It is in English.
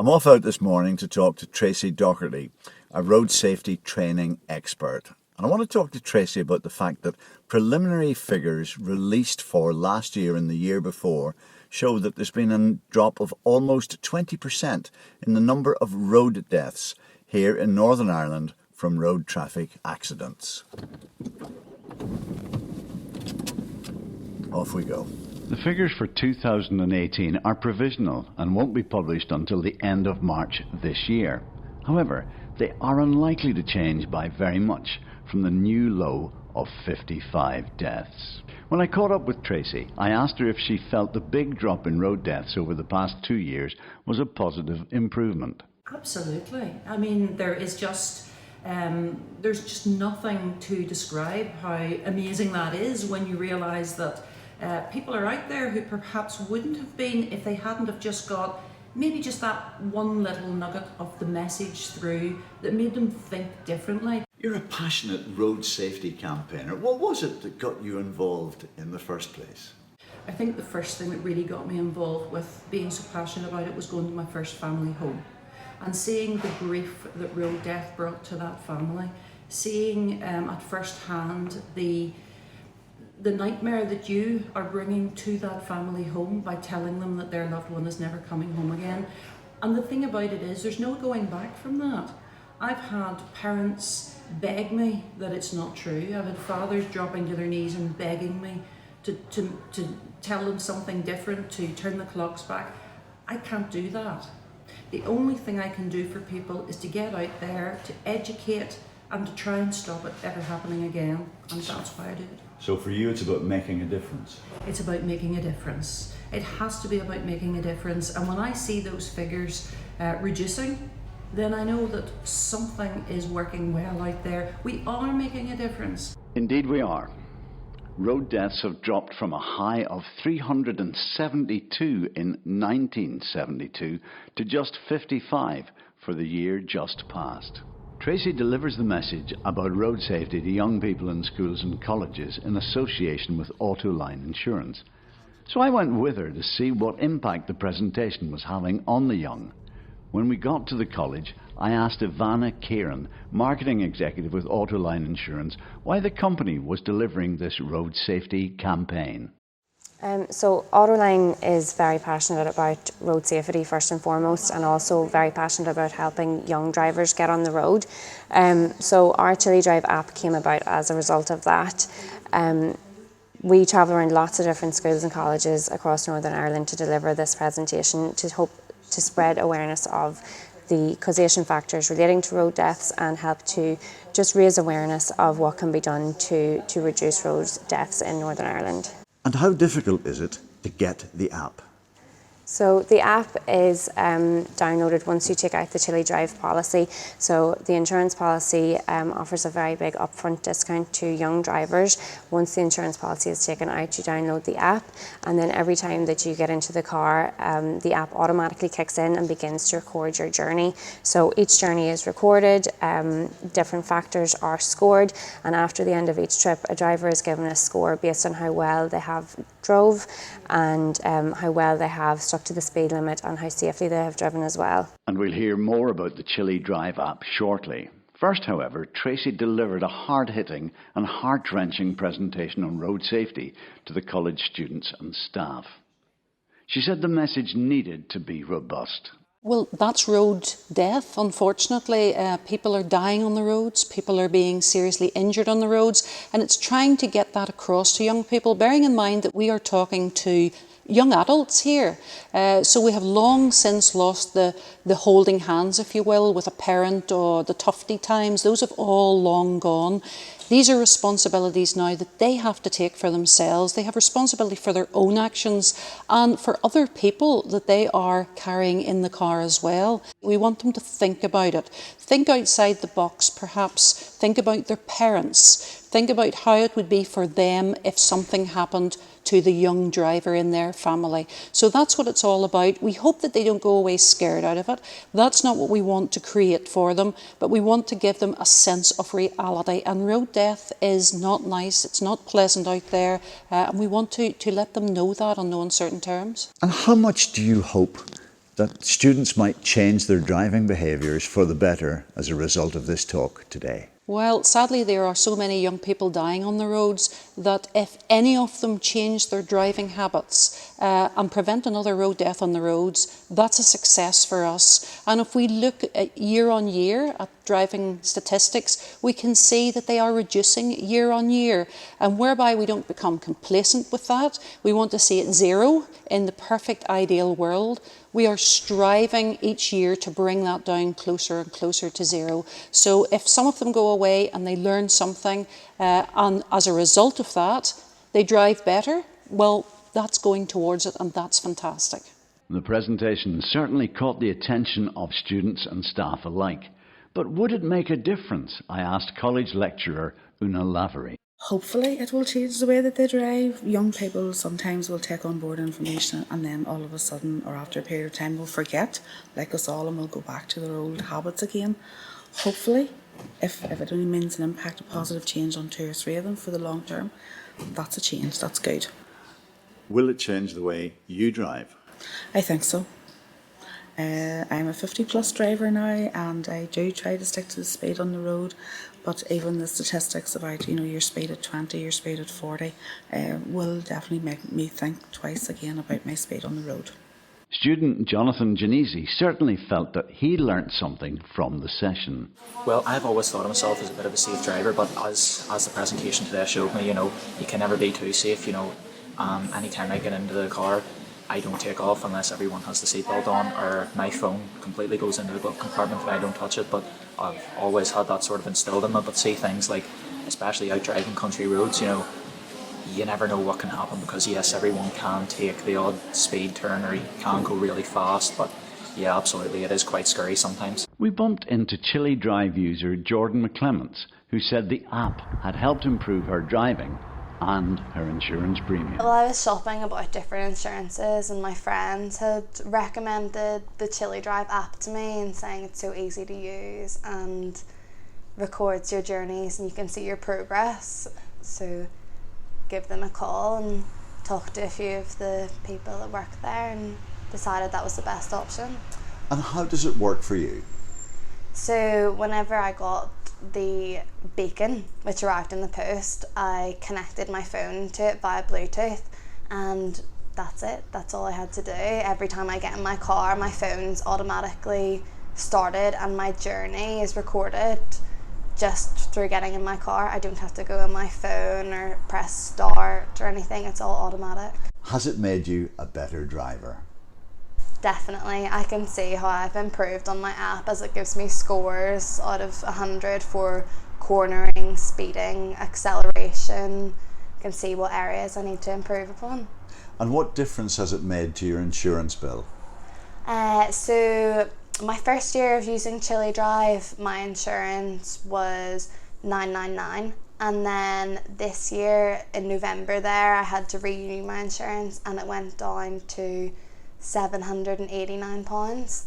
I'm off out this morning to talk to Tracey Doherty, a road safety training expert. And I want to talk to Tracey about the fact that preliminary figures released for last year and the year before show that there's been a drop of almost 20% in the number of road deaths here in Northern Ireland from road traffic accidents. Off we go. The figures for 2018 are provisional and won't be published until the end of March this year. However, they are unlikely to change by very much from the new low of 55 deaths. When I caught up with Tracey, I asked her if she felt the big drop in road deaths over the past 2 years was a positive improvement. Absolutely. I mean, there's just nothing to describe how amazing that is when you realise that people are out there who perhaps wouldn't have been if they hadn't have just got maybe just that one little nugget of the message through that made them think differently. You're a passionate road safety campaigner. What was it that got you involved in the first place? I think the first thing that really got me involved with being so passionate about it was going to my first family home and seeing the grief that road death brought to that family, seeing at first hand the nightmare that you are bringing to that family home by telling them that their loved one is never coming home again. And the thing about it is there's no going back from that. I've had parents beg me that it's not true. I've had fathers dropping to their knees and begging me to tell them something different, to turn the clocks back. I can't do that. The only thing I can do for people is to get out there, to educate and to try and stop it ever happening again. And that's why I do it. So for you, it's about making a difference? It's about making a difference. It has to be about making a difference. And when I see those figures reducing, then I know that something is working well out there. We are making a difference. Indeed we are. Road deaths have dropped from a high of 372 in 1972 to just 55 for the year just past. Tracey delivers the message about road safety to young people in schools and colleges in association with Autoline Insurance. So I went with her to see what impact the presentation was having on the young. When we got to the college, I asked Ivana Kieran, marketing executive with Autoline Insurance, why the company was delivering this road safety campaign. So Autoline is very passionate about road safety first and foremost, and also very passionate about helping young drivers get on the road. So our Chili Drive app came about as a result of that. We travel around lots of different schools and colleges across Northern Ireland to deliver this presentation to hope to spread awareness of the causation factors relating to road deaths and help to just raise awareness of what can be done to reduce road deaths in Northern Ireland. And how difficult is it to get the app? So the app is downloaded once you take out the Chili Drive policy. So the insurance policy offers a very big upfront discount to young drivers. Once the insurance policy is taken out, you download the app, and then every time that you get into the car, the app automatically kicks in and begins to record your journey. So each journey is recorded, different factors are scored, and after the end of each trip, a driver is given a score based on how well they have drove and how well they have stuck to the speed limit and how safely they have driven as well. And we'll hear more about the Chili Drive app shortly. First, however, Tracey delivered a hard-hitting and heart-wrenching presentation on road safety to the college students and staff. She said the message needed to be robust. Well, that's road death, unfortunately. People are dying on the roads, people are being seriously injured on the roads, and it's trying to get that across to young people, bearing in mind that we are talking to young adults here. So we have long since lost the holding hands, if you will, with a parent, or the tufty times. Those have all long gone. These are responsibilities now that they have to take for themselves. They have responsibility for their own actions and for other people that they are carrying in the car as well. We want them to think about it. Think outside the box, perhaps. Think about their parents. Think about how it would be for them if something happened to the young driver in their family. So that's what it's all about. We hope that they don't go away scared out of it. That's not what we want to create for them, but we want to give them a sense of reality. And road death is not nice, it's not pleasant out there, and we want to let them know that on no uncertain terms. And how much do you hope that students might change their driving behaviours for the better as a result of this talk today? Well, sadly, there are so many young people dying on the roads that if any of them change their driving habits and prevent another road death on the roads, that's a success for us. And if we look at year on year at driving statistics, we can see that they are reducing year on year. And whereby we don't become complacent with that, we want to see it zero in the perfect ideal world. We are striving each year to bring that down closer and closer to zero. So if some of them go away and they learn something, and as a result of that, they drive better, well, that's going towards it, and that's fantastic. The presentation certainly caught the attention of students and staff alike. But would it make a difference? I asked college lecturer Una Lavery. Hopefully it will change the way that they drive. Young people sometimes will take on board information and then all of a sudden, or after a period of time, will forget, like us all, and will go back to their old habits again. Hopefully, if it only means an impact, a positive change on 2 or 3 of them for the long term, that's a change, that's good. Will it change the way you drive? I think so. I'm a 50+ driver now, and I do try to stick to the speed on the road, but even the statistics about, your speed at 20, your speed at 40 will definitely make me think twice again about my speed on the road. Student Jonathan Genesi certainly felt that he learnt something from the session. Well, I've always thought of myself as a bit of a safe driver, but as the presentation today showed me, you can never be too safe. Anytime I get into the car, I don't take off unless everyone has the seatbelt on, or my phone completely goes into the glove compartment and I don't touch it. But I've always had that sort of instilled in me. But see, things like, especially out driving country roads, you never know what can happen, because yes, everyone can take the odd speed turn or you can go really fast, but yeah, absolutely, it is quite scary sometimes. We bumped into Chile Drive user Jordan McClements, who said the app had helped improve her driving and her insurance premium. Well, I was shopping about different insurances and my friends had recommended the Chile Drive app to me and saying it's so easy to use and records your journeys and you can see your progress. So give them a call and talk to a few of the people that work there and decided that was the best option. And how does it work for you? So whenever I got the beacon which arrived in the post, I connected my phone to it via Bluetooth and that's it. That's all I had to do. Every time I get in my car, my phone's automatically started and my journey is recorded just through getting in my car. I don't have to go on my phone or press start or anything. It's all automatic. Has it made you a better driver? Definitely. I can see how I've improved on my app as it gives me scores out of 100 for cornering, speeding, acceleration. I can see what areas I need to improve upon. And what difference has it made to your insurance bill? So my first year of using Chile Drive, my insurance was $999, and then this year in November there I had to renew my insurance and it went down to £789.